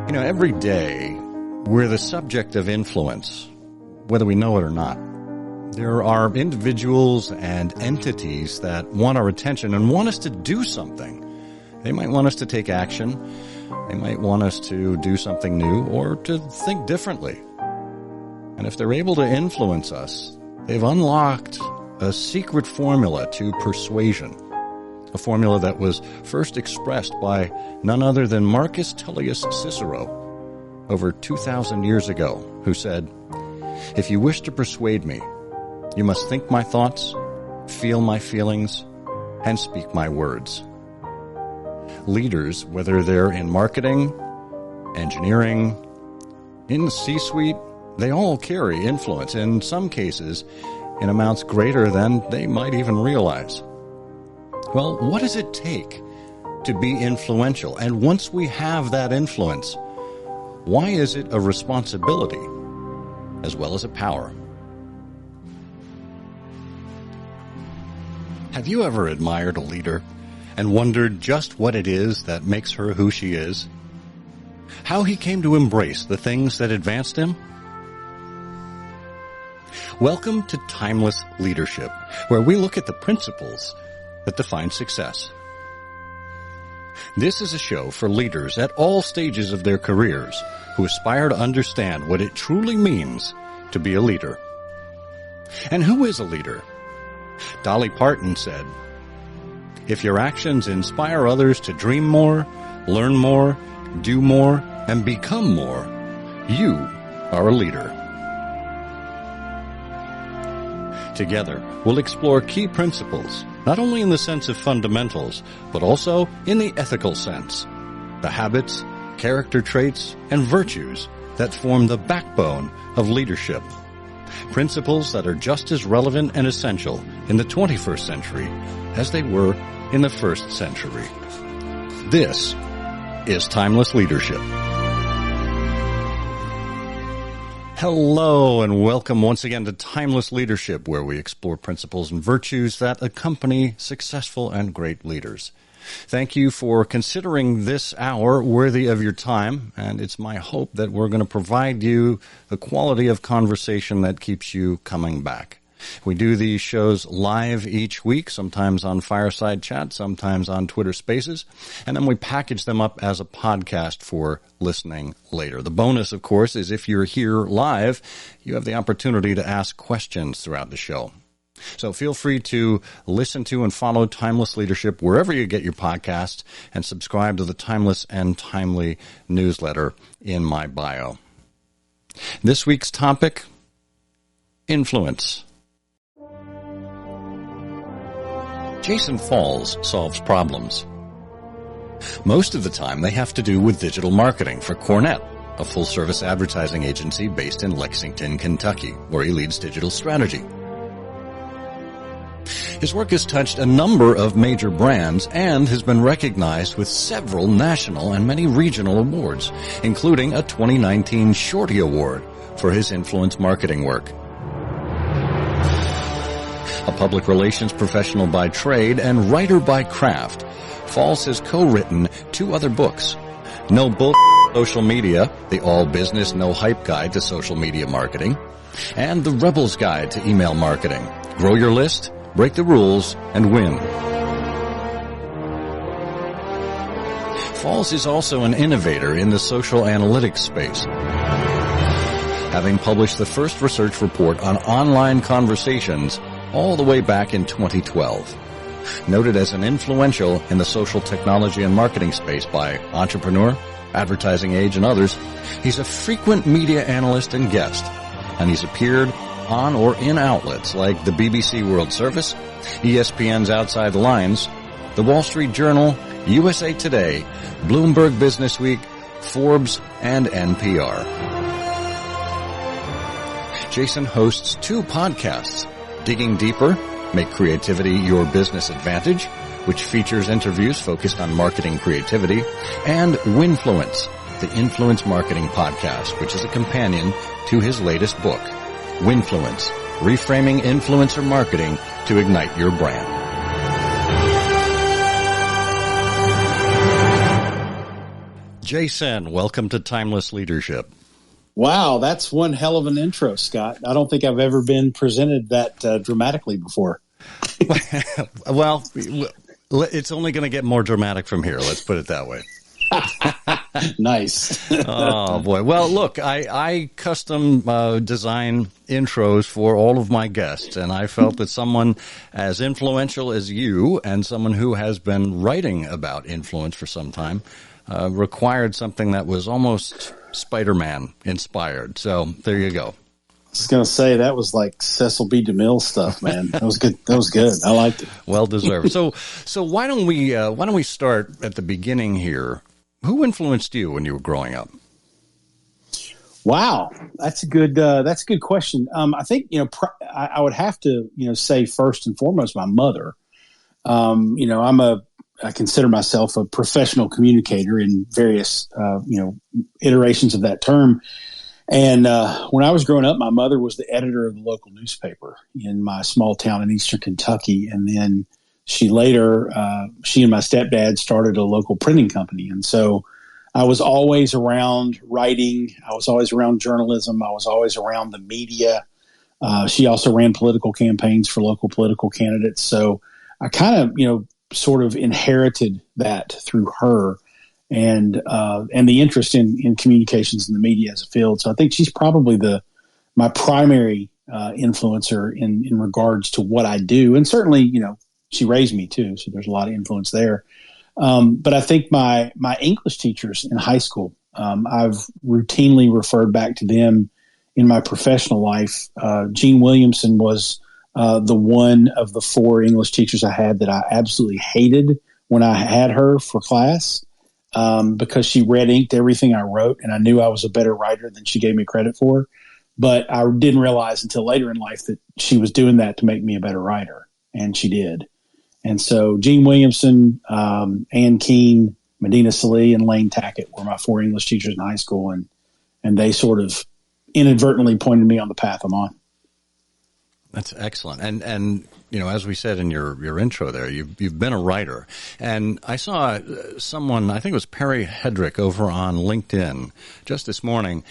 You know, every day we're the subject of influence, whether we know it or not. There are individuals and entities that want our attention and want us to do something. They might want us to take action. They might want us to do something new or to think differently. And if they're able to influence us, they've unlocked a secret formula to persuasion. A formula that was first expressed by none other than Marcus Tullius Cicero over 2,000 years ago, who said, "If you wish to persuade me, you must think my thoughts, feel my feelings, and speak my words." Leaders, whether they're in marketing, engineering, in the C-suite, they all carry influence, in some cases in amounts greater than they might even realize. Well, what does it take to be influential? And once we have that influence, why is it a responsibility as well as a power? Have you ever admired a leader and wondered just what it is that makes her who she is? How he came to embrace the things that advanced him? Welcome to Timeless Leadership, where we look at the principles that define success. This is a show for leaders at all stages of their careers who aspire to understand what it truly means to be a leader. And who is a leader? Dolly Parton said, "If your actions inspire others to dream more, learn more, do more, and become more, you are a leader." Together, we'll explore key principles, not only in the sense of fundamentals, but also in the ethical sense, the habits, character traits, and virtues that form the backbone of leadership. Principles that are just as relevant and essential in the 21st century as they were in the first century. This is Timeless Leadership. Hello and welcome once again to Timeless Leadership, where we explore principles and virtues that accompany successful and great leaders. Thank you for considering this hour worthy of your time, and it's my hope that we're going to provide you the quality of conversation that keeps you coming back. We do these shows live each week, sometimes on Fireside Chat, sometimes on Twitter Spaces, and then we package them up as a podcast for listening later. The bonus, of course, is if you're here live, you have the opportunity to ask questions throughout the show. So feel free to listen to and follow Timeless Leadership wherever you get your podcasts, and subscribe to the Timeless and Timely newsletter in my bio. This week's topic, influence. Jason Falls solves problems. Most of the time, they have to do with digital marketing for Cornet, a full-service advertising agency based in Lexington, Kentucky, where he leads digital strategy. His work has touched a number of major brands and has been recognized with several national and many regional awards, including a 2019 Shorty Award for his influence marketing work. A public relations professional by trade and writer by craft, Falls has co-written 2 other books: No Bull Social Media, the All Business No Hype Guide to Social Media Marketing, and The Rebel's Guide to Email Marketing. Grow your list, break the rules, and win. Falls is also an innovator in the social analytics space, having published the first research report on online conversations all the way back in 2012. Noted as an influential in the social technology and marketing space by Entrepreneur, Advertising Age, and others, he's a frequent media analyst and guest, and he's appeared on or in outlets like the BBC World Service, ESPN's Outside the Lines, the Wall Street Journal, USA Today, Bloomberg Business Week, Forbes, and NPR. Jason hosts 2 podcasts, Digging Deeper, Make Creativity Your Business Advantage, which features interviews focused on marketing creativity, and Winfluence, the Influence Marketing Podcast, which is a companion to his latest book, Winfluence, Reframing Influencer Marketing to Ignite Your Brand. Jason, welcome to Timeless Leadership. Wow, that's one hell of an intro, Scott. I don't think I've ever been presented that dramatically before. Well, it's only going to get more dramatic from here. Let's put it that way. Nice. Oh, boy. Well, look, I custom design intros for all of my guests, and I felt that someone as influential as you and someone who has been writing about influence for some time required something that was almost Spider-Man inspired. So there you go. I was going to say that was like Cecil B. DeMille stuff, man. That was good. That was good. I liked it. Well deserved. So why don't we start at the beginning here? Who influenced you when you were growing up? Wow, that's a good question. I think I would have to say first and foremost my mother. I consider myself a professional communicator in various iterations of that term. And when I was growing up, my mother was the editor of the local newspaper in my small town in eastern Kentucky, and then she and my stepdad started a local printing company. And so I was always around writing. I was always around journalism. I was always around the media. She also ran political campaigns for local political candidates. So I kind of, sort of inherited that through her and the interest in communications and the media as a field. So I think she's probably my primary influencer in regards to what I do. And certainly, she raised me too, so there's a lot of influence there. But I think my English teachers in high school, I've routinely referred back to them in my professional life. Jean Williamson was the one of the four English teachers I had that I absolutely hated when I had her for class, because she red inked everything I wrote, and I knew I was a better writer than she gave me credit for. But I didn't realize until later in life that she was doing that to make me a better writer, and she did. And so Jean Williamson, Ann Keene, Medina Salih, and Lane Tackett were my four English teachers in high school, and they sort of inadvertently pointed me on the path I'm on. That's excellent. And as we said in your intro there, you've been a writer. And I saw someone, I think it was Perry Hedrick over on LinkedIn just this morning,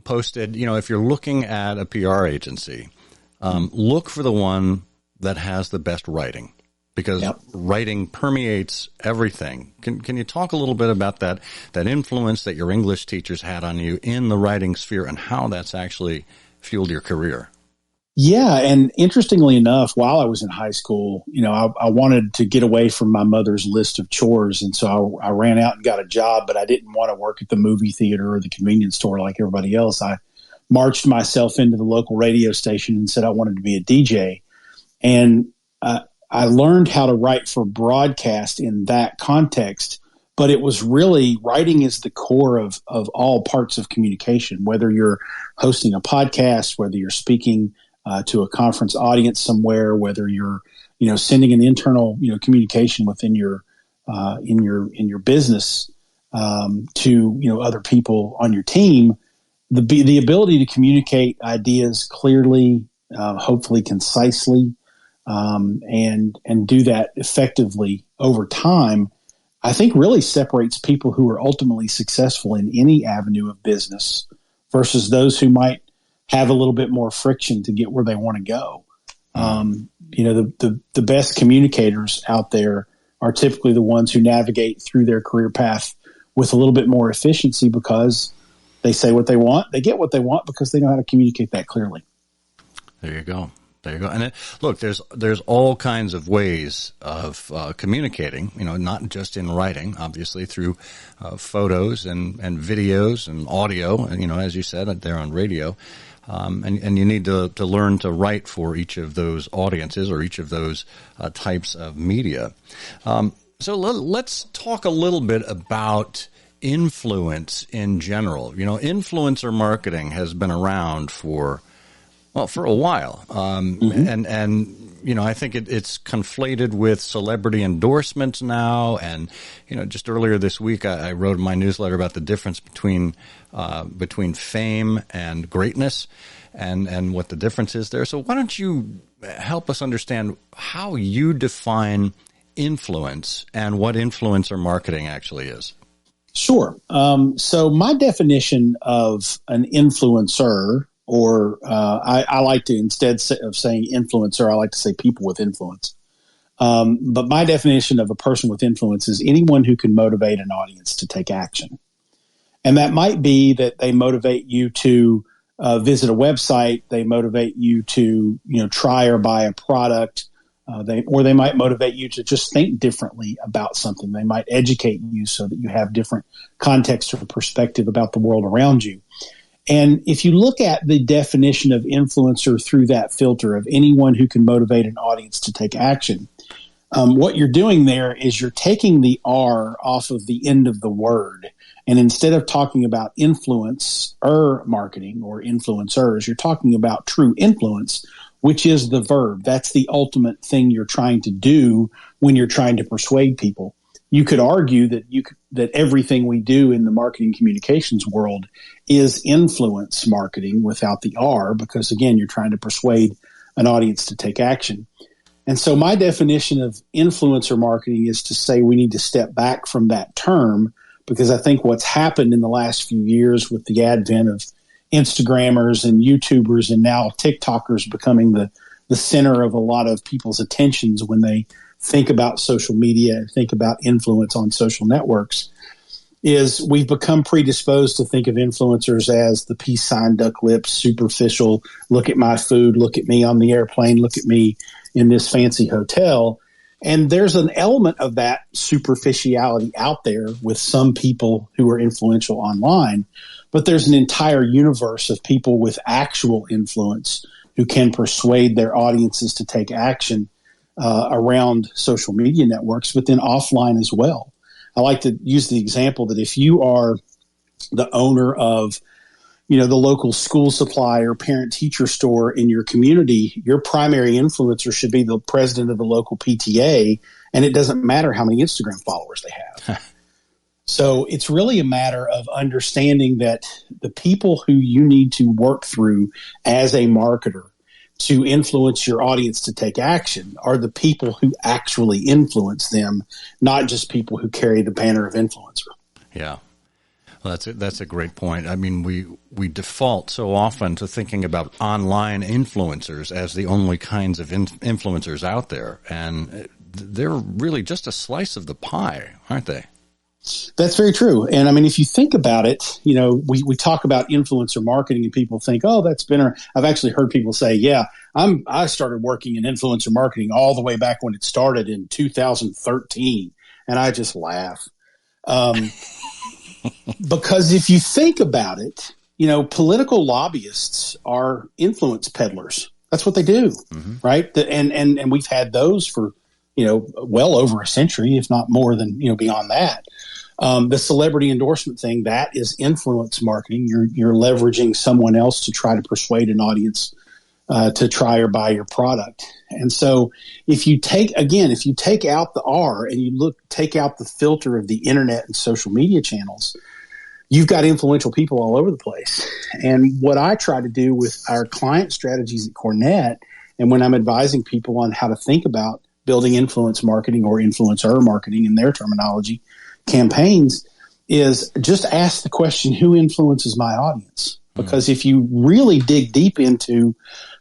posted, if you're looking at a PR agency, look for the one that has the best writing. Because writing permeates everything. Can you talk a little bit about that influence that your English teachers had on you in the writing sphere and how that's actually fueled your career? Yeah, and interestingly enough, while I was in high school, I wanted to get away from my mother's list of chores, and so I ran out and got a job, but I didn't want to work at the movie theater or the convenience store like everybody else. I marched myself into the local radio station and said I wanted to be a DJ, and I learned how to write for broadcast in that context, but it was really writing is the core of all parts of communication, whether you're hosting a podcast, whether you're speaking to a conference audience somewhere, whether you're, sending an internal, communication within your in your business to, other people on your team, the ability to communicate ideas clearly, hopefully concisely, and do that effectively over time, I think really separates people who are ultimately successful in any avenue of business versus those who might have a little bit more friction to get where they want to go. The best communicators out there are typically the ones who navigate through their career path with a little bit more efficiency because they say what they want, they get what they want because they know how to communicate that clearly. There you go. And look, there's all kinds of ways of communicating, not just in writing, obviously through photos and videos and audio, and, as you said, there on radio. And you need to learn to write for each of those audiences or each of those types of media. So let's talk a little bit about influence in general. Influencer marketing has been around for a while. And I think it's conflated with celebrity endorsements now. And, just earlier this week, I wrote in my newsletter about the difference between fame and greatness and what the difference is there. So why don't you help us understand how you define influence and what influencer marketing actually is? Sure. So my definition of an influencer, or I like to, of saying influencer, I like to say people with influence. But my definition of a person with influence is anyone who can motivate an audience to take action. And that might be that they motivate you to visit a website, they motivate you to try or buy a product, they might motivate you to just think differently about something. They might educate you so that you have different context or perspective about the world around you. And if you look at the definition of influencer through that filter of anyone who can motivate an audience to take action, what you're doing there is you're taking the R off of the end of the word. And instead of talking about influencer marketing or influencers, you're talking about true influence, which is the verb. That's the ultimate thing you're trying to do when you're trying to persuade people. You could argue that everything we do in the marketing communications world is influence marketing without the R, because again, you're trying to persuade an audience to take action. And so my definition of influencer marketing is to say we need to step back from that term, because I think what's happened in the last few years with the advent of Instagrammers and YouTubers and now TikTokers becoming the center of a lot of people's attentions when they think about social media and think about influence on social networks, is we've become predisposed to think of influencers as the peace sign, duck lips, superficial, look at my food, look at me on the airplane, look at me in this fancy hotel. And there's an element of that superficiality out there with some people who are influential online, but there's an entire universe of people with actual influence who can persuade their audiences to take action around social media networks, but then offline as well. I like to use the example that if you are the owner of the local school supply or parent teacher store in your community, your primary influencer should be the president of the local PTA, and it doesn't matter how many Instagram followers they have. So it's really a matter of understanding that the people who you need to work through as a marketer to influence your audience to take action are the people who actually influence them, not just people who carry the banner of influencer. Yeah. Well, that's a great point. I mean, we default so often to thinking about online influencers as the only kinds of influencers out there, and they're really just a slice of the pie, aren't they? That's very true. And I mean, if you think about it, we talk about influencer marketing and people think, oh, that's been, I've actually heard people say, yeah, I started working in influencer marketing all the way back when it started in 2013. And I just laugh. Because if you think about it, political lobbyists are influence peddlers. That's what they do, right? And we've had those for, well over a century, if not more than, beyond that. The celebrity endorsement thing, that is influence marketing. You're leveraging someone else to try to persuade an audience to try or buy your product. And so if you take out the R and you take out the filter of the internet and social media channels, you've got influential people all over the place. And what I try to do with our client strategies at Cornet, and when I'm advising people on how to think about building influence marketing or influencer marketing in their terminology, campaigns, is just ask the question, who influences my audience? Because if you really dig deep into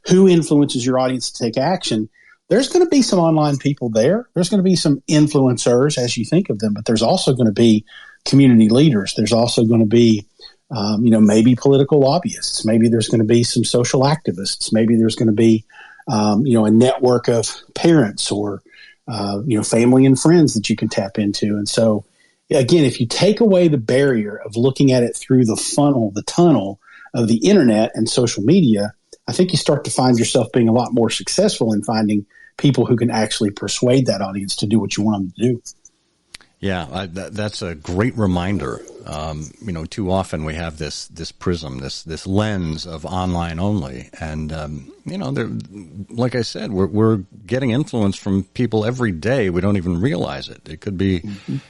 who influences your audience to take action, there's going to be some online people there. There's going to be some influencers as you think of them, but there's also going to be community leaders. There's also going to be, maybe political lobbyists. Maybe there's going to be some social activists. Maybe there's going to be, a network of parents or, family and friends that you can tap into. And so, again, if you take away the barrier of looking at it through the tunnel of the internet and social media, I think you start to find yourself being a lot more successful in finding people who can actually persuade that audience to do what you want them to do. Yeah, that's a great reminder. Too often we have this prism, this lens of online only, and like I said, we're getting influence from people every day. We don't even realize it. It could be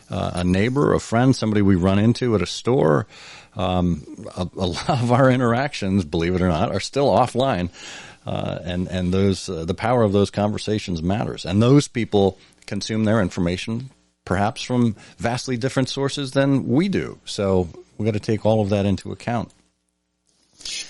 a neighbor, a friend, somebody we run into at a store. A lot of our interactions, believe it or not, are still offline, and those the power of those conversations matters. And those people consume their information perhaps from vastly different sources than we do. So we got to take all of that into account.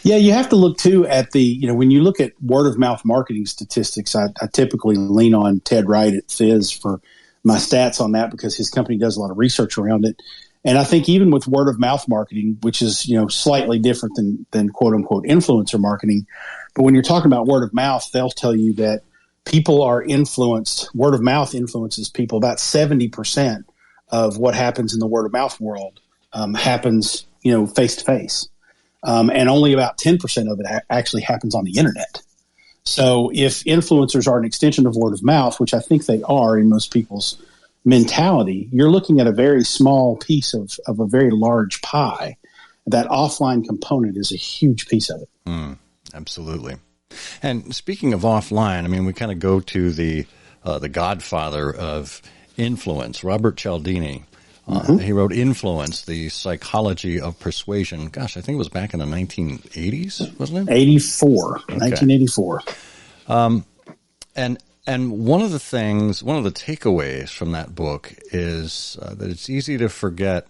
Yeah, you have to look too at when you look at word of mouth marketing statistics, I typically lean on Ted Wright at Fizz for my stats on that because his company does a lot of research around it. And I think even with word of mouth marketing, which is, slightly different than quote unquote influencer marketing. But when you're talking about word of mouth, they'll tell you that people are influenced. Word of mouth influences people. About 70% of what happens in the word of mouth world happens, face to face. And only about 10% of it actually happens on the internet. So if influencers are an extension of word of mouth, which I think they are in most people's mentality, you're looking at a very small piece of a very large pie. That offline component is a huge piece of it. Absolutely. And speaking of offline, I mean, we kind of go to the godfather of influence, Robert Cialdini. He wrote Influence, the Psychology of Persuasion. Gosh, I think it was back in the 1980s, wasn't it? 84, okay. 1984. And one of the takeaways from that book is that it's easy to forget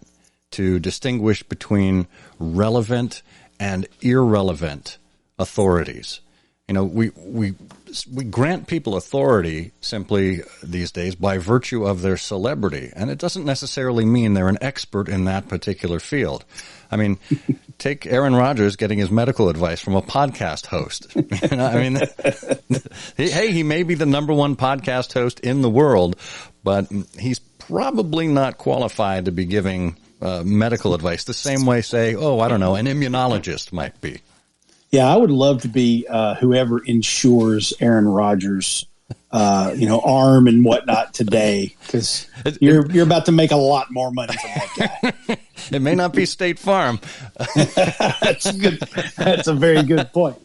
to distinguish between relevant and irrelevant authorities. We grant people authority simply these days by virtue of their celebrity, and it doesn't necessarily mean they're an expert in that particular field. I mean, take Aaron Rodgers getting his medical advice from a podcast host. He may be the number one podcast host in the world, but he's probably not qualified to be giving medical advice the same way, say, an immunologist might be. Yeah, I would love to be whoever insures Aaron Rodgers' arm and whatnot today, because you're about to make a lot more money from that guy. It may not be State Farm. That's good. That's a very good point.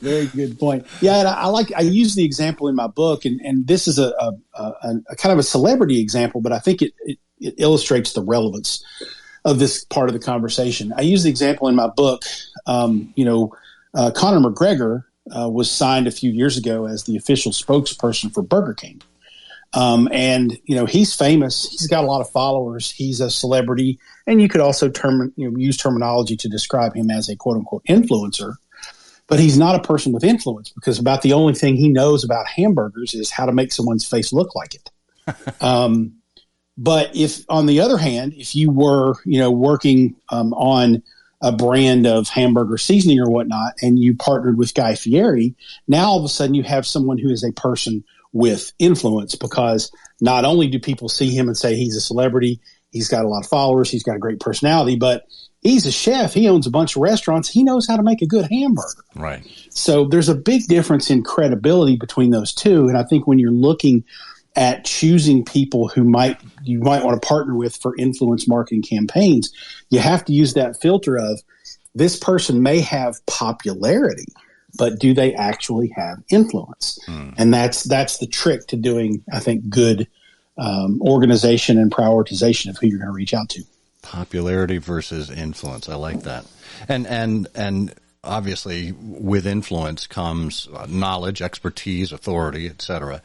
Very good point. Yeah, and I use the example in my book, and this is a kind of a celebrity example, but I think it illustrates the relevance of this part of the conversation. I use the example in my book. Conor McGregor was signed a few years ago as the official spokesperson for Burger King. He's famous. He's got a lot of followers. He's a celebrity. And you could also use terminology to describe him as a quote unquote influencer. But he's not a person with influence, because about the only thing he knows about hamburgers is how to make someone's face look like it. But if, on the other hand, if you were, working on a brand of hamburger seasoning or whatnot, and you partnered with Guy Fieri, now all of a sudden you have someone who is a person with influence, because not only do people see him and say he's a celebrity, he's got a lot of followers, he's got a great personality, but he's a chef. He owns a bunch of restaurants. He knows how to make a good hamburger. Right. So there's a big difference in credibility between those two. And I think when you're looking at choosing people who you might want to partner with for influence marketing campaigns, you have to use that filter of, this person may have popularity, but do they actually have influence? And that's the trick to doing, I think, good organization and prioritization of who you're going to reach out to. Popularity versus influence. I like that. And obviously with influence comes knowledge, expertise, authority, etc.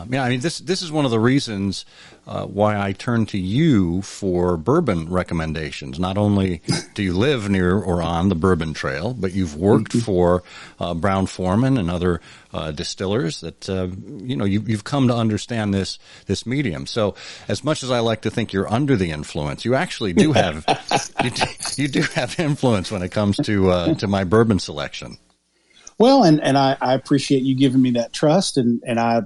This is one of the reasons why I turn to you for bourbon recommendations. Not only do you live near or on the Bourbon Trail, but you've worked for Brown-Forman and other distillers that you've come to understand this medium. So, as much as I like to think you're under the influence, you actually do have you do have influence when it comes to my bourbon selection. Well, and I appreciate you giving me that trust, and I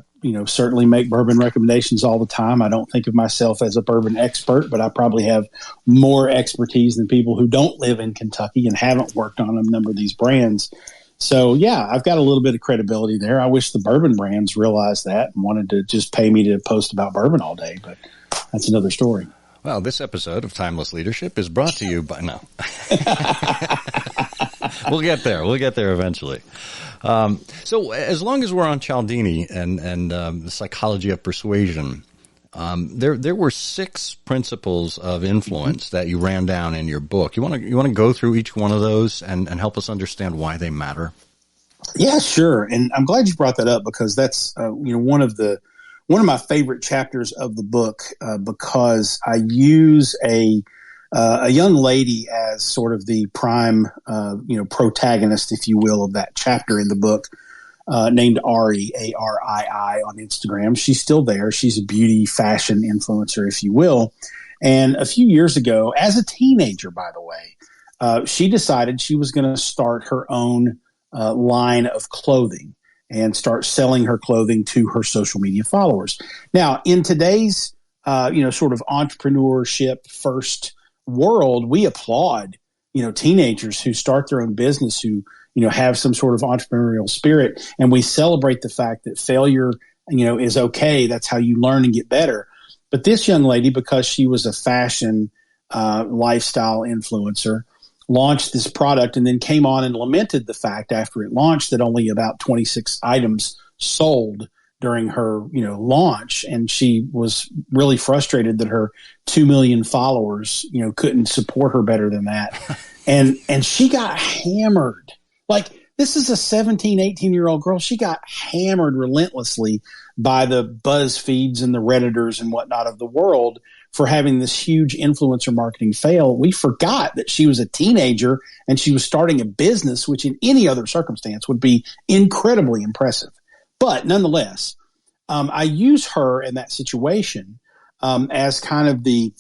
certainly make bourbon recommendations all the time. I don't think of myself as a bourbon expert, but I probably have more expertise than people who don't live in Kentucky and haven't worked on a number of these brands. So, yeah, I've got a little bit of credibility there. I wish the bourbon brands realized that and wanted to just pay me to post about bourbon all day, but that's another story. Well, this episode of Timeless Leadership is brought to you by no. We'll get there. We'll get there eventually. So as long as we're on Cialdini and the psychology of persuasion, there were 6 principles of influence that you ran down in your book. You want to go through each one of those and help us understand why they matter? Yeah, sure. And I'm glad you brought that up, because that's one of the one of my favorite chapters of the book because I use a young lady as sort of the prime, protagonist, if you will, of that chapter in the book, named Ari, Arii on Instagram. She's still there. She's a beauty fashion influencer, if you will. And a few years ago, as a teenager, by the way, she decided she was going to start her own line of clothing and start selling her clothing to her social media followers. Now, in today's, sort of entrepreneurship first world, we applaud, teenagers who start their own business, who, have some sort of entrepreneurial spirit. And we celebrate the fact that failure, is okay. That's how you learn and get better. But this young lady, because she was a fashion lifestyle influencer, launched this product and then came on and lamented the fact after it launched that only about 26 items sold during her, launch. And she was really frustrated that her 2 million followers, couldn't support her better than that. And she got hammered. Like, this is a 17, 18-year-old girl. She got hammered relentlessly by the BuzzFeeds and the Redditors and whatnot of the world for having this huge influencer marketing fail. We forgot that she was a teenager and she was starting a business, which in any other circumstance would be incredibly impressive. But nonetheless, I use her in that situation as kind of the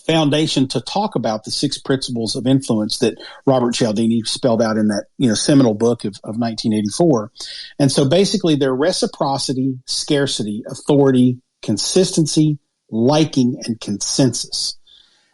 foundation to talk about the 6 principles of influence that Robert Cialdini spelled out in that, seminal book of 1984. And so basically they're reciprocity, scarcity, authority, consistency, liking, and consensus.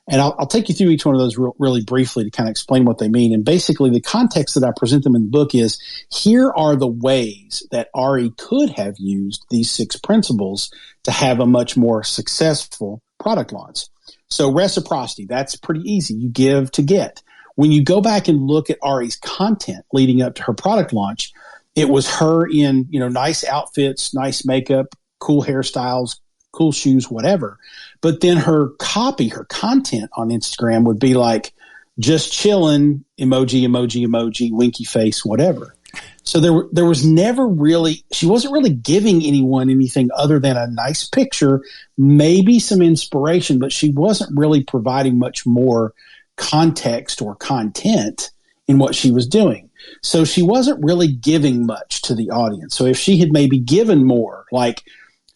And I'll take you through each one of those really briefly to kind of explain what they mean. And basically the context that I present them in the book is, here are the ways that Ari could have used these 6 principles to have a much more successful product launch. So reciprocity, that's pretty easy. You give to get. When you go back and look at Ari's content leading up to her product launch, it was her in, nice outfits, nice makeup, cool hairstyles, cool shoes, whatever. But then her copy, her content on Instagram would be like, just chilling, emoji, emoji, emoji, winky face, whatever. So there was never really, she wasn't really giving anyone anything other than a nice picture, maybe some inspiration, but she wasn't really providing much more context or content in what she was doing. So she wasn't really giving much to the audience. So if she had maybe given more, like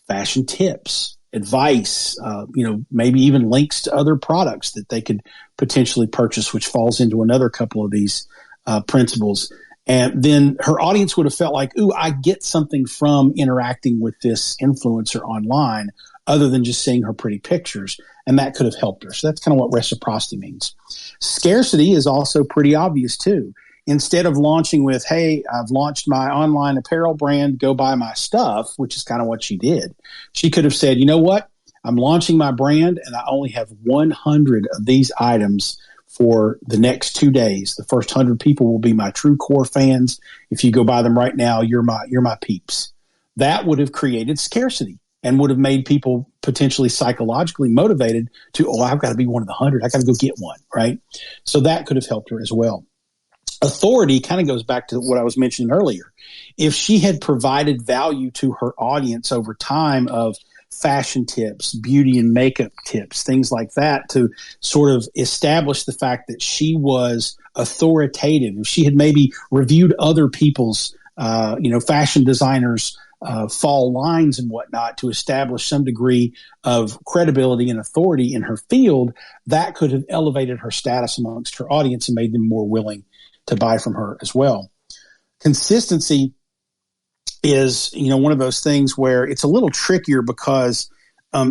fashion tips, advice, maybe even links to other products that they could potentially purchase, which falls into another couple of these principles. And then her audience would have felt like, ooh, I get something from interacting with this influencer online other than just seeing her pretty pictures. And that could have helped her. So that's kind of what reciprocity means. Scarcity is also pretty obvious too. Instead of launching with, hey, I've launched my online apparel brand, go buy my stuff, which is kind of what she did. She could have said, you know what? I'm launching my brand and I only have 100 of these items for the next 2 days. The first 100 people will be my true core fans. If you go buy them right now, you're my peeps. That would have created scarcity and would have made people potentially psychologically motivated to, I've got to be one of the 100. I got to go get one, right? So that could have helped her as well. Authority kind of goes back to what I was mentioning earlier. If she had provided value to her audience over time of fashion tips, beauty and makeup tips, things like that, to sort of establish the fact that she was authoritative. If she had maybe reviewed other people's, fashion designers' fall lines and whatnot to establish some degree of credibility and authority in her field, that could have elevated her status amongst her audience and made them more willing to buy from her as well. Consistency is, one of those things where it's a little trickier because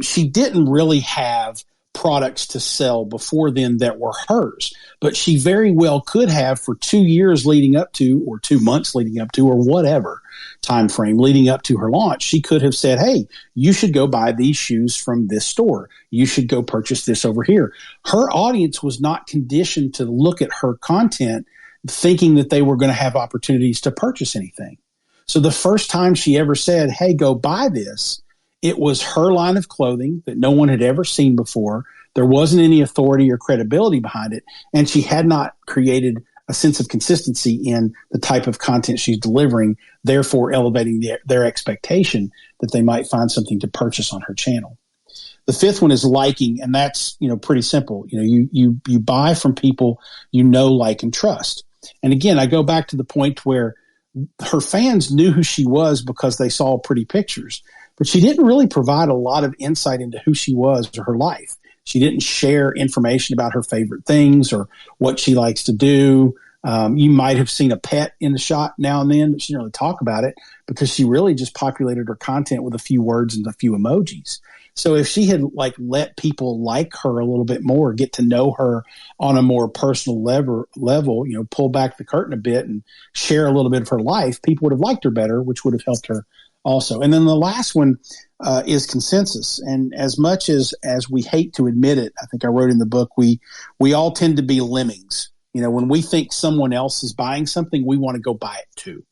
she didn't really have products to sell before then that were hers, but she very well could have for 2 years leading up to, or 2 months leading up to, or whatever time frame leading up to her launch. She could have said, hey, you should go buy these shoes from this store. You should go purchase this over here. Her audience was not conditioned to look at her content thinking that they were going to have opportunities to purchase anything. So the first time she ever said, hey, go buy this, it was her line of clothing that no one had ever seen before. There wasn't any authority or credibility behind it. And she had not created a sense of consistency in the type of content she's delivering, therefore elevating their expectation that they might find something to purchase on her channel. The fifth one is liking, and that's, pretty simple. You buy from people like, and trust. And again, I go back to the point where her fans knew who she was because they saw pretty pictures, but she didn't really provide a lot of insight into who she was or her life. She didn't share information about her favorite things or what she likes to do. You might have seen a pet in the shot now and then, but she didn't really talk about it because she really just populated her content with a few words and a few emojis. So if she had let people like her a little bit more, get to know her on a more personal level, pull back the curtain a bit and share a little bit of her life, people would have liked her better, which would have helped her also. And then the last one is consensus. And as much as we hate to admit it, I think I wrote in the book, we all tend to be lemmings. When we think someone else is buying something, we want to go buy it too.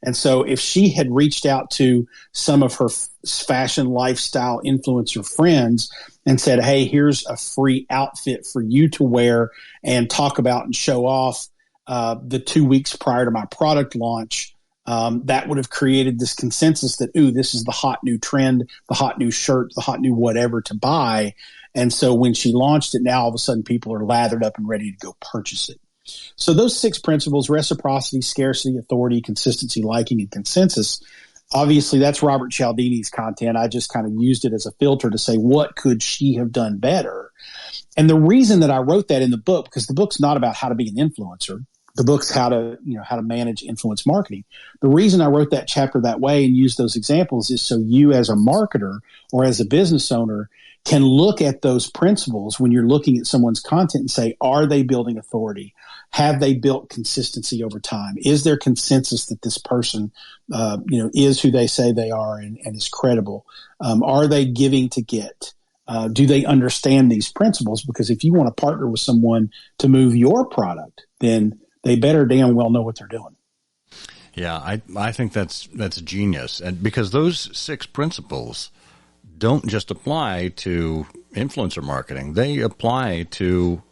And so if she had reached out to some of her fashion lifestyle influencer friends and said, hey, here's a free outfit for you to wear and talk about and show off the 2 weeks prior to my product launch, that would have created this consensus that, this is the hot new trend, the hot new shirt, the hot new whatever to buy. And so when she launched it, now all of a sudden people are lathered up and ready to go purchase it. So those 6 principles, reciprocity, scarcity, authority, consistency, liking, and consensus, obviously that's Robert Cialdini's content. I just kind of used it as a filter to say, what could she have done better? And the reason that I wrote that in the book, because the book's not about how to be an influencer. The book's how to manage influence marketing. The reason I wrote that chapter that way and used those examples is so you as a marketer or as a business owner can look at those principles when you're looking at someone's content and say, are they building authority? Have they built consistency over time? Is there consensus that this person, is who they say they are and is credible? Are they giving to get? Do they understand these principles? Because if you want to partner with someone to move your product, then they better damn well know what they're doing. Yeah, I think that's genius. And because those 6 principles don't just apply to influencer marketing, they apply to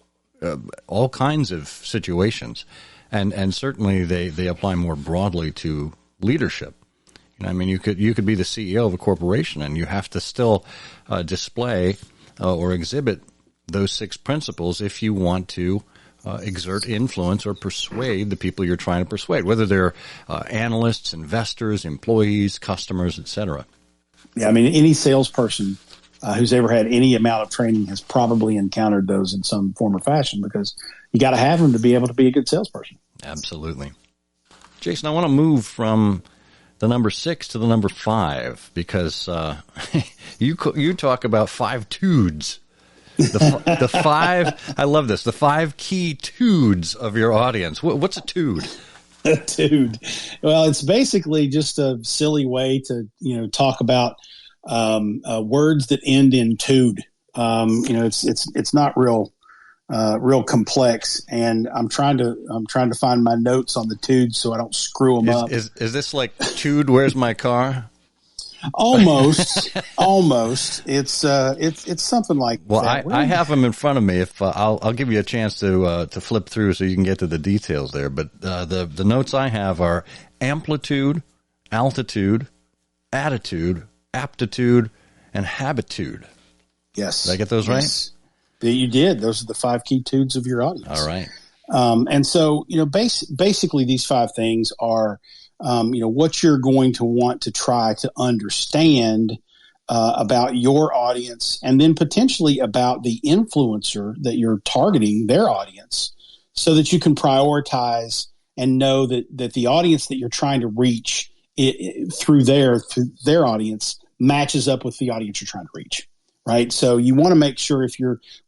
all kinds of situations. And certainly they apply more broadly to leadership. You could be the CEO of a corporation and you have to still display or exhibit those 6 principles if you want to exert influence or persuade the people you're trying to persuade, whether they're analysts, investors, employees, customers, etc. Yeah, any salesperson who's ever had any amount of training has probably encountered those in some form or fashion, because you got to have them to be able to be a good salesperson. Absolutely. Jason, I want to move from the number 6 to the number 5 because you talk about 5 tudes. The 5, I love this, the 5 key tudes of your audience. What's a tude? A tude. Well, it's basically just a silly way to, talk about words that end in tude. It's not real complex, and I'm trying to find my notes on the tudes so I don't screw them up. Is this like tude? Where's my car? Almost. It's something like that. Well, I have them in front of me. If I'll give you a chance to flip through so you can get to the details there. But the notes I have are amplitude, altitude, attitude, aptitude, and habitude. Yes. Did I get those right? You did. Those are the 5 key tudes of your audience. All right. And so, basically these 5 things are, what you're going to want to try to understand about your audience, and then potentially about the influencer that you're targeting, their audience, so that you can prioritize and know that the audience that you're trying to reach through their audience matches up with the audience you're trying to reach. Right. So you want to make sure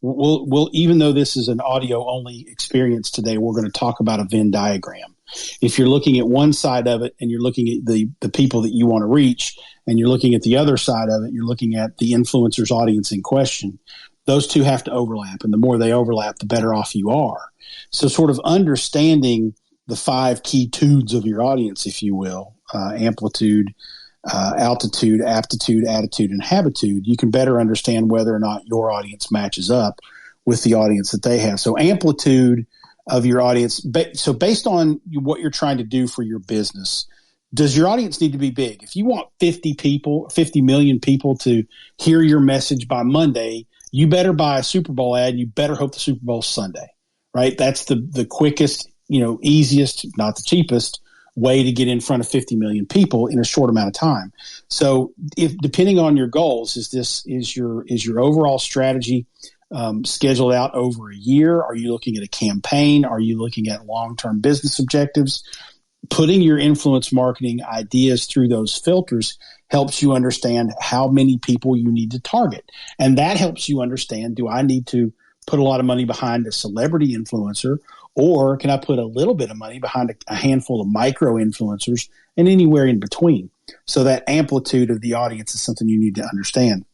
we'll even though this is an audio only experience today, we're going to talk about a Venn diagram. If you're looking at one side of it and you're looking at the people that you want to reach, and you're looking at the other side of it, you're looking at the influencer's audience in question, those two have to overlap. And the more they overlap, the better off you are. So sort of understanding the 5 key tudes of your audience, if you will, amplitude, altitude, aptitude, attitude, and habitude, you can better understand whether or not your audience matches up with the audience that they have. So amplitude of your audience. So based on what you're trying to do for your business, does your audience need to be big? If you want 50 million people to hear your message by Monday, you better buy a Super Bowl ad. You better hope the Super Bowl's Sunday, right? That's the quickest, easiest, not the cheapest way to get in front of 50 million people in a short amount of time. So if depending on your goals, is your overall strategy scheduled out over a year? Are you looking at a campaign? Are you looking at long-term business objectives? Putting your influence marketing ideas through those filters helps you understand how many people you need to target. And that helps you understand, do I need to put a lot of money behind a celebrity influencer, or can I put a little bit of money behind a handful of micro influencers and anywhere in between? So that amplitude of the audience is something you need to understand.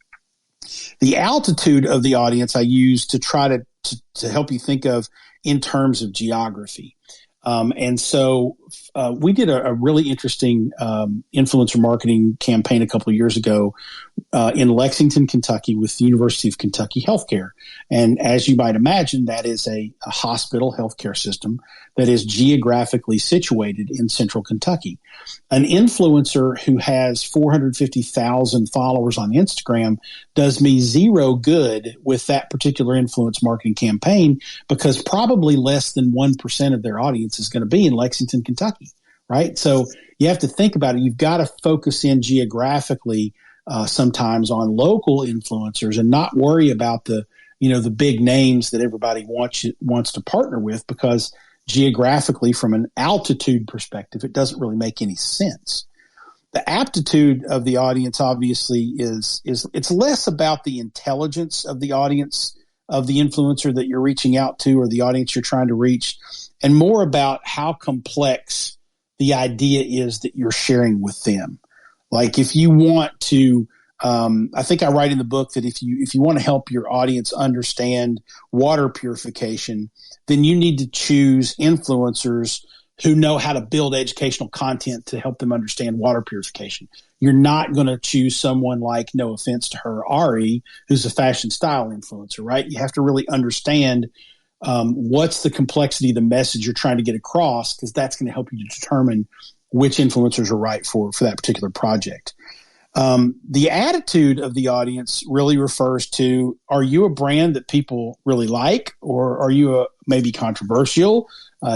The altitude of the audience I use to try to help you think of in terms of geography. And so we did a really interesting influencer marketing campaign a couple of years ago in Lexington, Kentucky, with the University of Kentucky Healthcare. And as you might imagine, that is a hospital healthcare system that is geographically situated in central Kentucky. An influencer who has 450,000 followers on Instagram does me zero good with that particular influence marketing campaign, because probably less than 1% of their audience is going to be in Lexington, Kentucky, right? So you have to think about it. You've got to focus in geographically sometimes on local influencers and not worry about the big names that everybody wants to partner with, because geographically, from an altitude perspective, it doesn't really make any sense. The aptitude of the audience obviously is it's less about the intelligence of the audience, of the influencer that you're reaching out to or the audience you're trying to reach, and more about how complex the idea is that you're sharing with them. Like if you want to, I think I write in the book that if you want to help your audience understand water purification, then you need to choose influencers who know how to build educational content to help them understand water purification. You're not going to choose someone like, no offense to her, Ari, who's a fashion style influencer, right? You have to really understand what's the complexity of the message you're trying to get across, because that's going to help you to determine which influencers are right for that particular project. The attitude of the audience really refers to, are you a brand that people really like, or are you maybe controversial?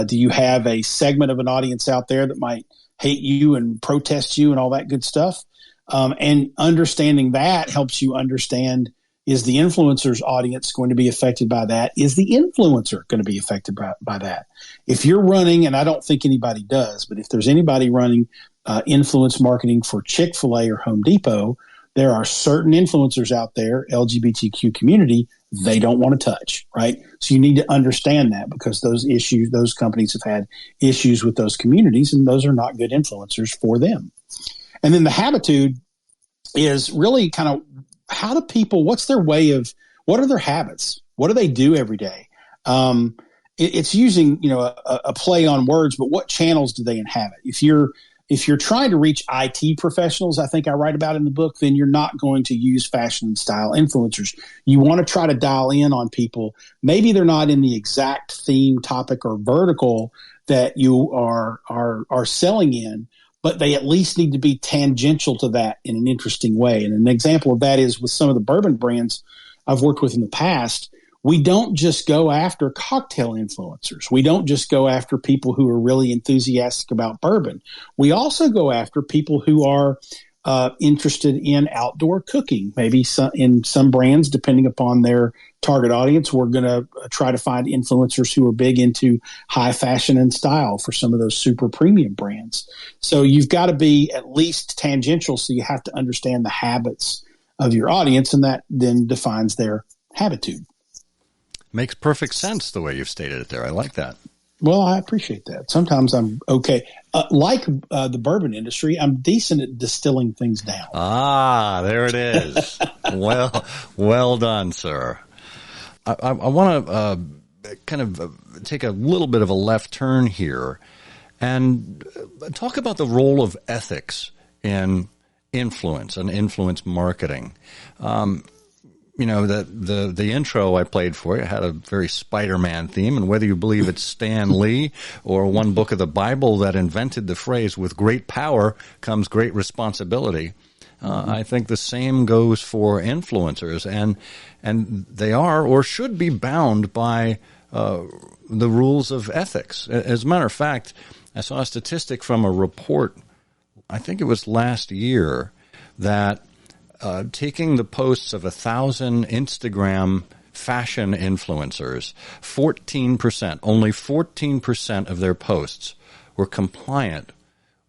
Do you have a segment of an audience out there that might hate you and protest you and all that good stuff? And understanding that helps you understand, is the influencer's audience going to be affected by that? Is the influencer going to be affected by that? If you're running, and I don't think anybody does, but if there's anybody running influence marketing for Chick-fil-A or Home Depot, there are certain influencers out there, LGBTQ community, they don't want to touch, right? So you need to understand that, because those companies have had issues with those communities, and those are not good influencers for them. And then the habitude is really kind of, how do people, what are their habits? What do they do every day? It's using, a play on words, but what channels do they inhabit? If you're trying to reach IT professionals, I think I write about in the book, then you're not going to use fashion and style influencers. You want to try to dial in on people. Maybe they're not in the exact theme, topic, or vertical that you are selling in, but they at least need to be tangential to that in an interesting way. And an example of that is with some of the bourbon brands I've worked with in the past. We don't just go after cocktail influencers. We don't just go after people who are really enthusiastic about bourbon. We also go after people who are interested in outdoor cooking. Maybe in some brands, depending upon their target audience, we're going to try to find influencers who are big into high fashion and style for some of those super premium brands. So you've got to be at least tangential. So you have to understand the habits of your audience, and that then defines their habitude. Makes perfect sense the way you've stated it there. I like that. Well, I appreciate that. Sometimes I'm okay. Like the bourbon industry, I'm decent at distilling things down. Ah, there it is. Well done, sir. I want to kind of take a little bit of a left turn here and talk about the role of ethics in influence and influence marketing. that the intro I played for you had a very Spider-Man theme, and whether you believe it's Stan Lee or one book of the Bible that invented the phrase, with great power comes great responsibility, I think the same goes for influencers, and they are or should be bound by the rules of ethics. As a matter of fact, I saw a statistic from a report, I think it was last year, that taking the posts of 1,000 Instagram fashion influencers, 14%, only 14% of their posts were compliant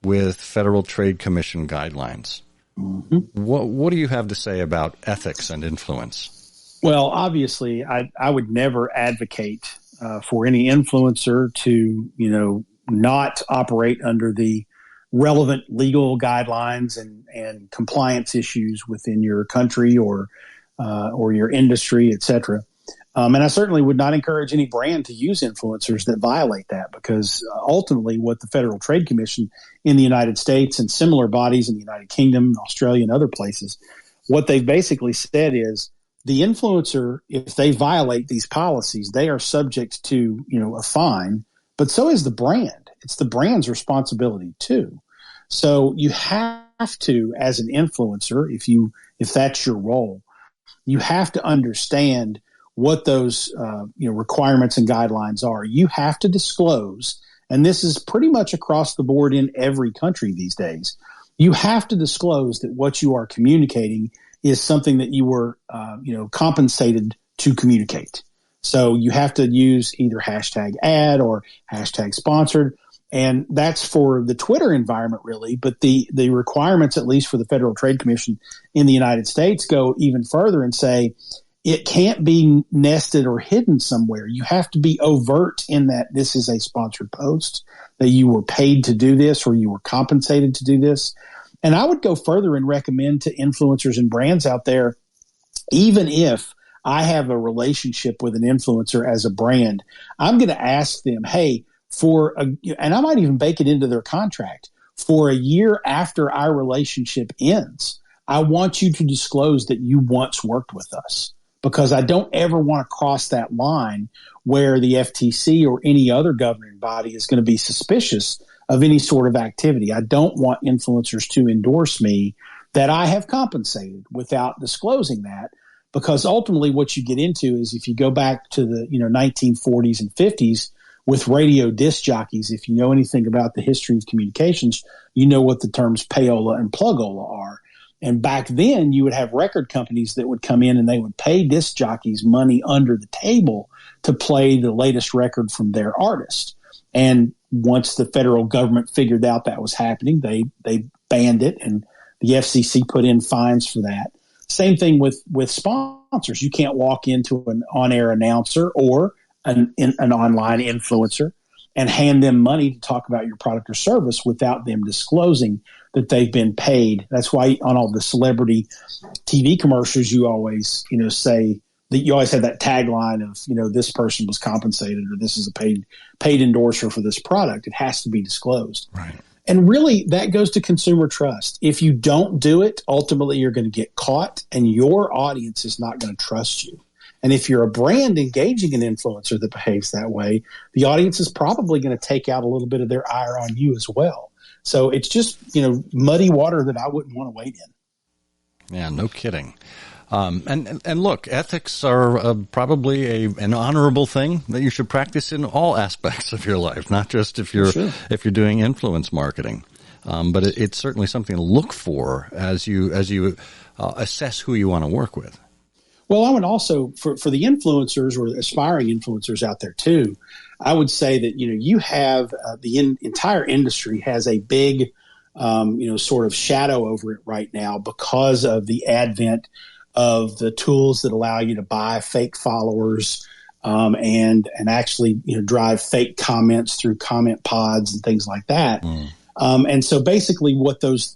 with Federal Trade Commission guidelines. Mm-hmm. What do you have to say about ethics and influence? Well, obviously, I would never advocate for any influencer to, not operate under the relevant legal guidelines and compliance issues within your country or your industry, et cetera. And I certainly would not encourage any brand to use influencers that violate that, because ultimately what the Federal Trade Commission in the United States and similar bodies in the United Kingdom, Australia, and other places, what they've basically said is the influencer, if they violate these policies, they are subject to, a fine, but so is the brand. It's the brand's responsibility too. So you have to, as an influencer, if that's your role, you have to understand what those requirements and guidelines are. You have to disclose, and this is pretty much across the board in every country these days. You have to disclose that what you are communicating is something that you were compensated to communicate. So you have to use either hashtag ad or hashtag sponsored. And that's for the Twitter environment, really. But the requirements, at least for the Federal Trade Commission in the United States, go even further and say it can't be nested or hidden somewhere. You have to be overt in that this is a sponsored post, that you were paid to do this or you were compensated to do this. And I would go further and recommend to influencers and brands out there, even if I have a relationship with an influencer as a brand, I'm going to ask them, hey, and I might even bake it into their contract, for a year after our relationship ends, I want you to disclose that you once worked with us, because I don't ever want to cross that line where the FTC or any other governing body is going to be suspicious of any sort of activity. I don't want influencers to endorse me that I have compensated without disclosing that, because ultimately what you get into is, if you go back to the 1940s and 50s, with radio disc jockeys, if you know anything about the history of communications, you know what the terms payola and plugola are. And back then, you would have record companies that would come in and they would pay disc jockeys money under the table to play the latest record from their artist. And once the federal government figured out that was happening, they banned it, and the FCC put in fines for that. Same thing with sponsors. You can't walk into an on-air announcer or an online influencer and hand them money to talk about your product or service without them disclosing that they've been paid. That's why on all the celebrity TV commercials, you always, say that you always have that tagline of, this person was compensated, or this is a paid endorser for this product. It has to be disclosed. Right. And really, that goes to consumer trust. If you don't do it, ultimately you're going to get caught, and your audience is not going to trust you. And if you're a brand engaging an influencer that behaves that way, the audience is probably going to take out a little bit of their ire on you as well. So it's just, muddy water that I wouldn't want to wade in. Yeah, no kidding. And look, ethics are probably an honorable thing that you should practice in all aspects of your life, not just if you're doing influence marketing. But it's certainly something to look for as you assess who you want to work with. Well, I would also, for the influencers or aspiring influencers out there too, I would say that, you have the entire industry has a big, sort of shadow over it right now because of the advent of the tools that allow you to buy fake followers and actually, drive fake comments through comment pods and things like that. And so basically what those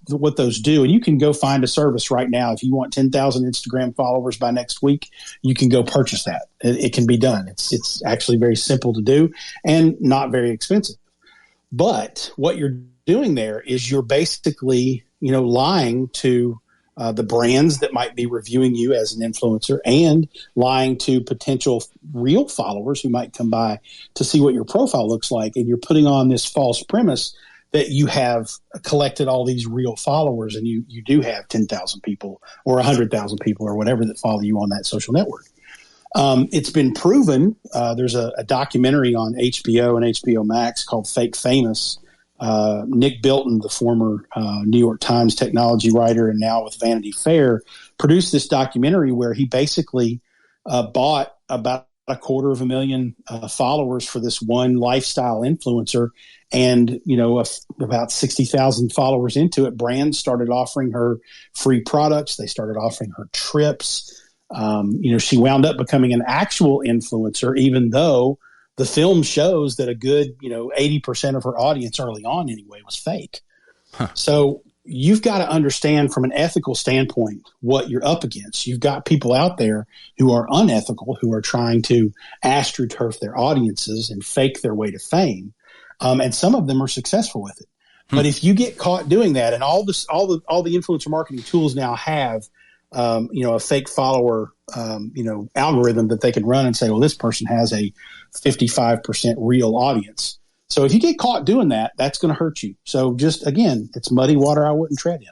do, and you can go find a service right now. If you want 10,000 Instagram followers by next week, you can go purchase that. It can be done. It's actually very simple to do and not very expensive. But what you're doing there is you're basically, lying to the brands that might be reviewing you as an influencer, and lying to potential real followers who might come by to see what your profile looks like. And you're putting on this false premise that you have collected all these real followers, and you do have 10,000 people or 100,000 people or whatever that follow you on that social network. It's been proven. There's a documentary on HBO and HBO Max called Fake Famous. Nick Bilton, the former New York Times technology writer and now with Vanity Fair, produced this documentary where he basically bought about 250,000 followers for this one lifestyle influencer. And, about 60,000 followers into it, brands started offering her free products. They started offering her trips. She wound up becoming an actual influencer, even though the film shows that a good, 80% of her audience early on anyway was fake. Huh. So you've got to understand from an ethical standpoint what you're up against. You've got people out there who are unethical, who are trying to astroturf their audiences and fake their way to fame. And some of them are successful with it. But if you get caught doing that, and all the influencer marketing tools now have, a fake follower, algorithm that they can run and say, well, this person has a 55% real audience. So if you get caught doing that, that's going to hurt you. So just, again, it's muddy water I wouldn't tread in.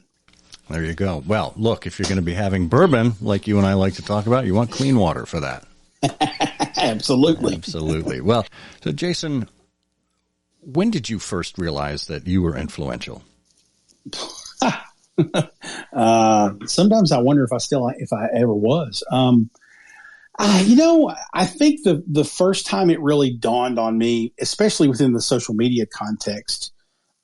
There you go. Well, look, if you're going to be having bourbon, like you and I like to talk about, you want clean water for that. Absolutely. Absolutely. Well, so Jason, when did you first realize that you were influential? Sometimes I wonder if I ever was. I think the first time it really dawned on me, especially within the social media context,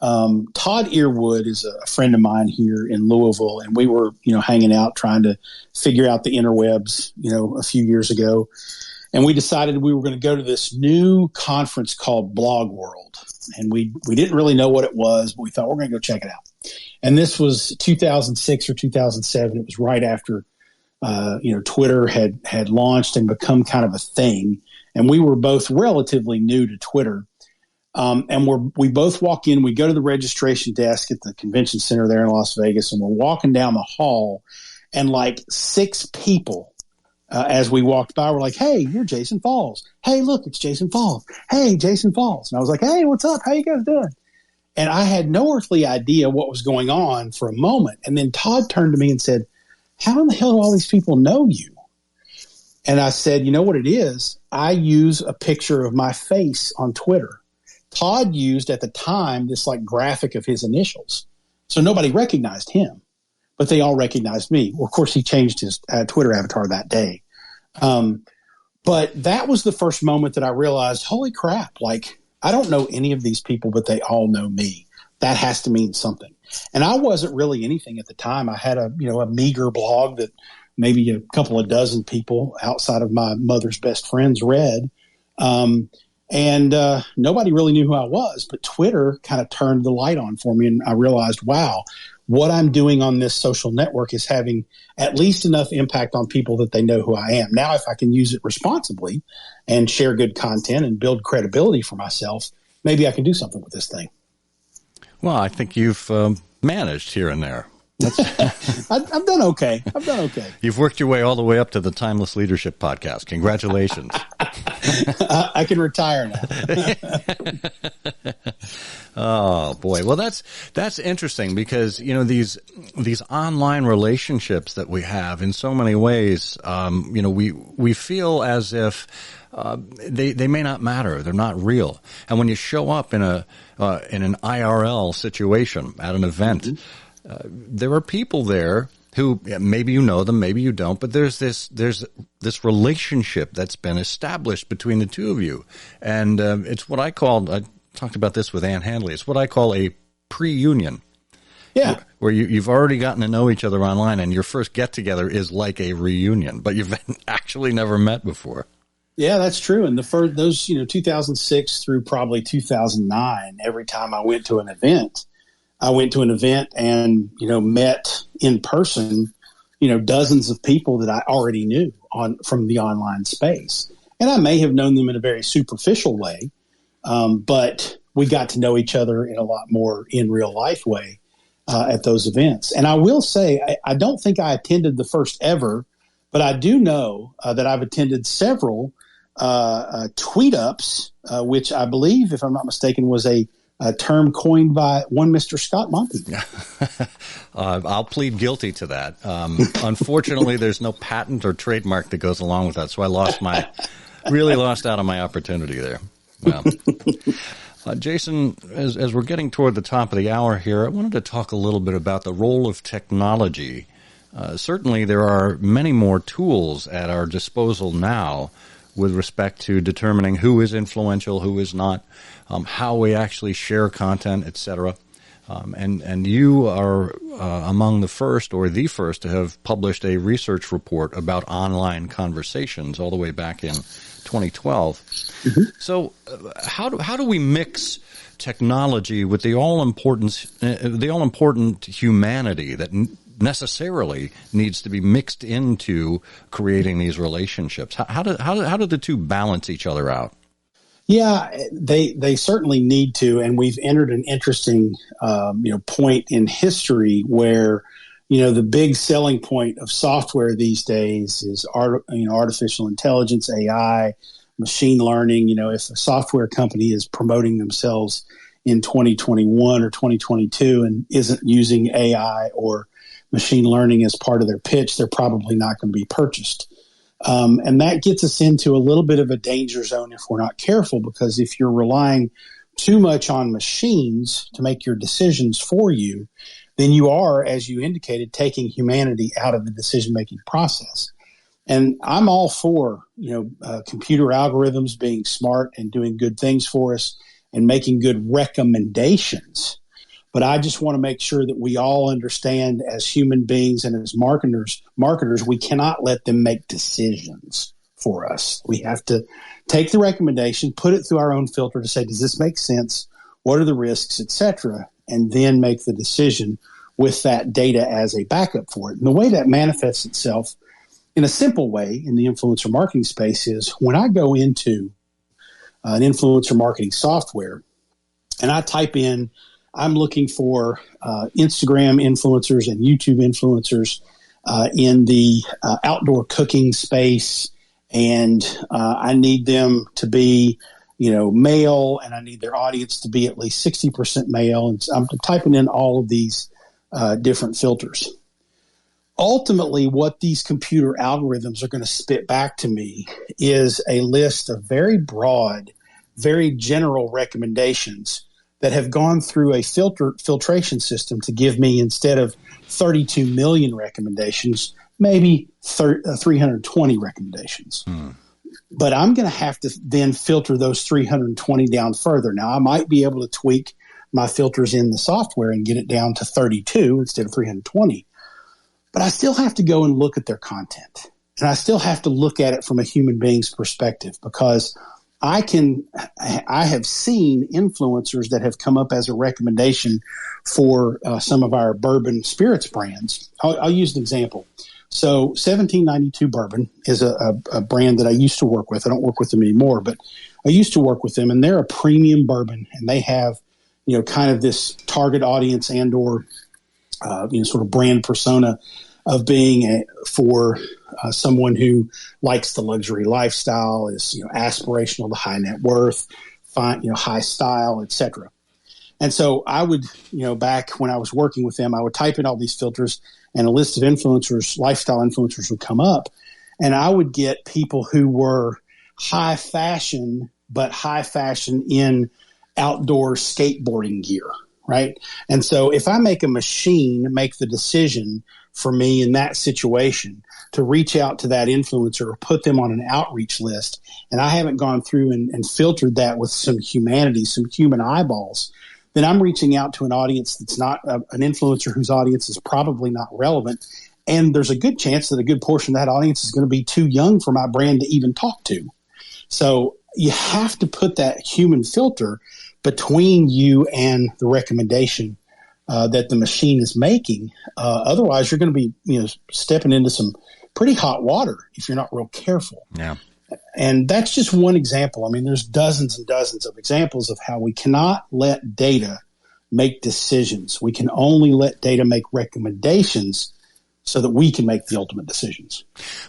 Todd Earwood is a friend of mine here in Louisville, and we were, hanging out trying to figure out the interwebs, a few years ago. And we decided we were going to go to this new conference called Blog World. And we didn't really know what it was, but we thought we're going to go check it out. And this was 2006 or 2007. It was right after, Twitter had launched and become kind of a thing. And we were both relatively new to Twitter. And we both walk in, we go to the registration desk at the convention center there in Las Vegas, and we're walking down the hall, and like 6 people, as we walked by, we're like, hey, you're Jason Falls. Hey, look, it's Jason Falls. Hey, Jason Falls. And I was like, hey, what's up? How you guys doing? And I had no earthly idea what was going on for a moment. And then Todd turned to me and said, how in the hell do all these people know you? And I said, you know what it is? I use a picture of my face on Twitter. Todd used at the time this like graphic of his initials. So nobody recognized him, but they all recognized me. Well, of course, he changed his Twitter avatar that day. But that was the first moment that I realized, holy crap, like I don't know any of these people, but they all know me. That has to mean something. And I wasn't really anything at the time. I had a meager blog that maybe a couple of dozen people outside of my mother's best friends read. And nobody really knew who I was, but Twitter kind of turned the light on for me. And I realized, wow, what I'm doing on this social network is having at least enough impact on people that they know who I am. Now, if I can use it responsibly and share good content and build credibility for myself, maybe I can do something with this thing. Well, I think you've managed here and there. I've done okay. You've worked your way all the way up to the Timeless Leadership Podcast. Congratulations. I can retire now. Oh boy. Well, that's interesting because, these online relationships that we have in so many ways, we feel as if, they may not matter. They're not real. And when you show up in an IRL situation at an event, there are people there who maybe you know them, maybe you don't, but there's this relationship that's been established between the two of you. And it's what I talked about this with Ann Handley. It's what I call a pre-union. Yeah. Where you've already gotten to know each other online, and your first get-together is like a reunion, but you've actually never met before. Yeah, that's true. And those 2006 through probably 2009, every time I went to an event and, met in person, dozens of people that I already knew from the online space. And I may have known them in a very superficial way, but we got to know each other in a lot more in real life way. at those events. And I will say, I don't think I attended the first ever, but I do know that I've attended several tweet ups, which I believe, if I'm not mistaken, was a term coined by one Mr. Scott Monty. I'll plead guilty to that. Unfortunately, there's no patent or trademark that goes along with that, so I really lost out on my opportunity there. Well, Jason, as we're getting toward the top of the hour here, I wanted to talk a little bit about the role of technology. Certainly, there are many more tools at our disposal now with respect to determining who is influential, who is not, how we actually share content, etc. And you are among the first or the first to have published a research report about online conversations all the way back in 2012. Mm-hmm. So how do we mix technology with the all important humanity that necessarily needs to be mixed into creating these relationships? How do the two balance each other out? Yeah, they certainly need to, and we've entered an interesting point in history where the big selling point of software these days is artificial intelligence, AI, machine learning. If a software company is promoting themselves in 2021 or 2022 and isn't using AI or machine learning as part of their pitch, they're probably not going to be purchased. And that gets us into a little bit of a danger zone if we're not careful, because if you're relying too much on machines to make your decisions for you, then you are, as you indicated, taking humanity out of the decision-making process. And I'm all for, computer algorithms being smart and doing good things for us and making good recommendations. But I just want to make sure that we all understand, as human beings and as marketers, we cannot let them make decisions for us. We have to take the recommendation, put it through our own filter to say, does this make sense? What are the risks, etc., and then make the decision with that data as a backup for it. And the way that manifests itself in a simple way in the influencer marketing space is when I go into an influencer marketing software and I type in, I'm looking for Instagram influencers and YouTube influencers in the outdoor cooking space, and I need them to be, male, and I need their audience to be at least 60% male. And I'm typing in all of these different filters. Ultimately, what these computer algorithms are going to spit back to me is a list of very broad, very general recommendations that have gone through a filtration system to give me, instead of 32 million recommendations, maybe 320 recommendations. But I'm going to have to then filter those 320 down further. Now, I might be able to tweak my filters in the software and get it down to 32 instead of 320. But I still have to go and look at their content. And I still have to look at it from a human being's perspective, because I have seen influencers that have come up as a recommendation for some of our bourbon spirits brands. I'll use an example. So 1792 Bourbon is a brand that I used to work with. I don't work with them anymore, but I used to work with them, and they're a premium bourbon, and they have, kind of this target audience and or, sort of brand persona of being for someone who likes the luxury lifestyle, is aspirational to high net worth, high style, etc. And so I would, back when I was working with them, I would type in all these filters, and a list of influencers, lifestyle influencers, would come up, and I would get people who were high fashion, but high fashion in outdoor skateboarding gear, right? And so if I make a machine make the decision for me in that situation to reach out to that influencer or put them on an outreach list, and I haven't gone through and filtered that with some humanity, some human eyeballs, then I'm reaching out to an audience that's not an influencer whose audience is probably not relevant. And there's a good chance that a good portion of that audience is going to be too young for my brand to even talk to. So you have to put that human filter between you and the recommendation that the machine is making. Otherwise, you're going to be stepping into some pretty hot water if you're not real careful. Yeah. And that's just one example. I mean, there's dozens and dozens of examples of how we cannot let data make decisions. We can only let data make recommendations so that we can make the ultimate decisions.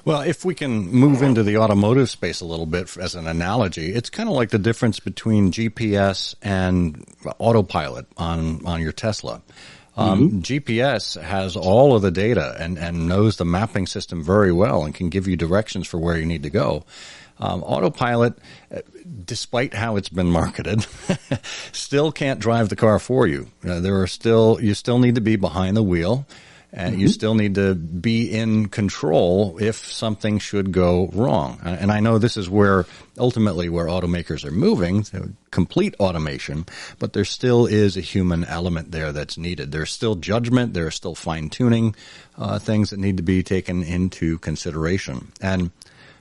Well, if we can move into the automotive space a little bit as an analogy, it's kind of like the difference between GPS and autopilot on your Tesla. GPS has all of the data and knows the mapping system very well and can give you directions for where you need to go. Autopilot, despite how it's been marketed, still can't drive the car for you. You still need to be behind the wheel, and you still need to be in control if something should go wrong. And I know this is where automakers are moving, to complete automation, but there still is a human element there that's needed. There's still judgment. There's still fine-tuning things that need to be taken into consideration. And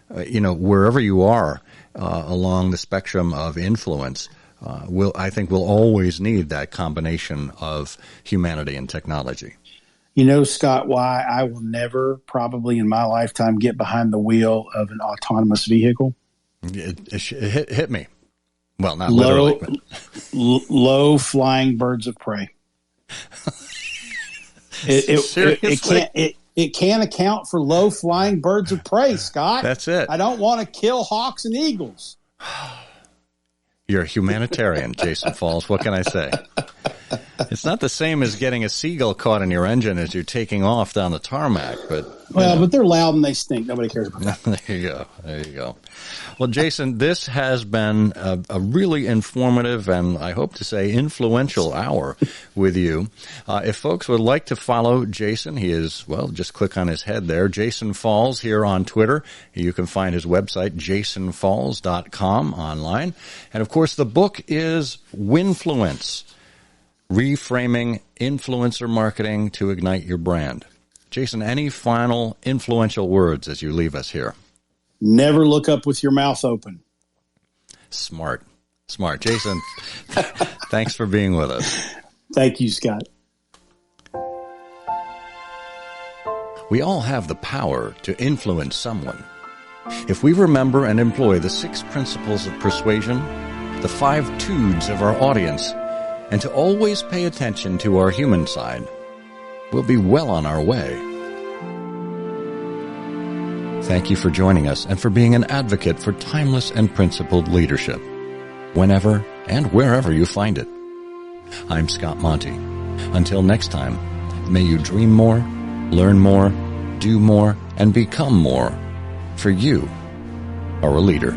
wherever you are along the spectrum of influence, I think we'll always need that combination of humanity and technology. Scott, why I will never, probably in my lifetime, get behind the wheel of an autonomous vehicle? It hit me. Well, not literally. But. Low flying birds of prey. It can't account for low flying birds of prey, Scott. That's it. I don't want to kill hawks and eagles. You're a humanitarian, Jason Falls. What can I say? It's not the same as getting a seagull caught in your engine as you're taking off down the tarmac, but but they're loud and they stink. Nobody cares about that. There you go. Well, Jason, this has been a really informative and I hope to say influential hour with you. If folks would like to follow Jason, he is, just click on his head there, Jason Falls here on Twitter. You can find his website, jasonfalls.com online. And of course, the book is Winfluence. Reframing Influencer Marketing to Ignite Your Brand. Jason, any final influential words as you leave us here? Never look up with your mouth open. Smart. Jason, thanks for being with us. Thank you, Scott. We all have the power to influence someone. If we remember and employ the 6 principles of persuasion, the 5 tudes of our audience, and to always pay attention to our human side, we'll be well on our way. Thank you for joining us and for being an advocate for timeless and principled leadership, whenever and wherever you find it. I'm Scott Monty. Until next time, may you dream more, learn more, do more, and become more, for you are a leader.